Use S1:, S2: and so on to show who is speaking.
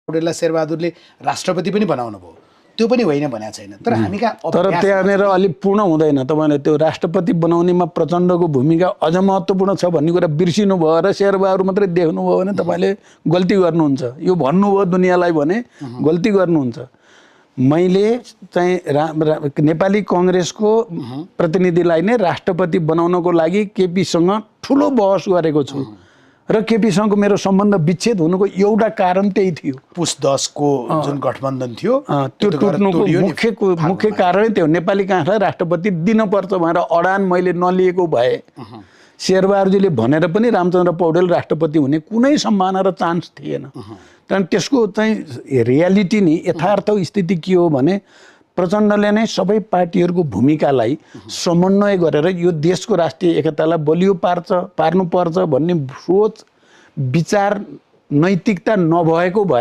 S1: पौडेललाई शेरबहादुरले राष्ट्रपति पनि बनाउनु भयो, त्यो पनि होइन भनेको छैन। तर हामी कहाँ
S2: तर त्यहाँनिर अलिक पूर्ण हुँदैन। तपाईँले त्यो राष्ट्रपति बनाउनेमा प्रचण्डको भूमिका अझ महत्त्वपूर्ण छ भन्ने कुरा बिर्सिनु भयो र शेरबहादुर मात्रै देख्नुभयो भने तपाईँले गल्ती गर्नुहुन्छ। यो भन्नुभयो दुनियाँलाई भने गल्ती गर्नुहुन्छ। मैले चाहिँ नेपाली कङ्ग्रेसको प्रतिनिधिलाई नै राष्ट्रपति बनाउनको लागि केपीसँग ठुलो बहस गरेको छु र केपीसँगको मेरो सम्बन्ध विच्छेद हुनुको एउटा कारण त्यही थियो।
S1: पुस 10 को जुन गठबन्धन थियो
S2: त्यो टुट्नुको मुख्य कारणै त्यो नेपाली काङ्ग्रेसलाई राष्ट्रपति दिनुपर्छ भनेर अडान मैले नलिएको भए शेरबहादुरजीले भनेर पनि रामचन्द्र पौडेल राष्ट्रपति हुने कुनै सम्भावना र चान्स थिएन। तर त्यसको चाहिँ रियालिटी नि यथार्थ स्थिति के हो भने प्रचण्डले नै सबै पार्टीहरूको भूमिकालाई समन्वय गरेर यो देशको राष्ट्रिय एकतालाई बलियो पार्नुपर्छ भन्ने सोच विचार नैतिकता नभएको भए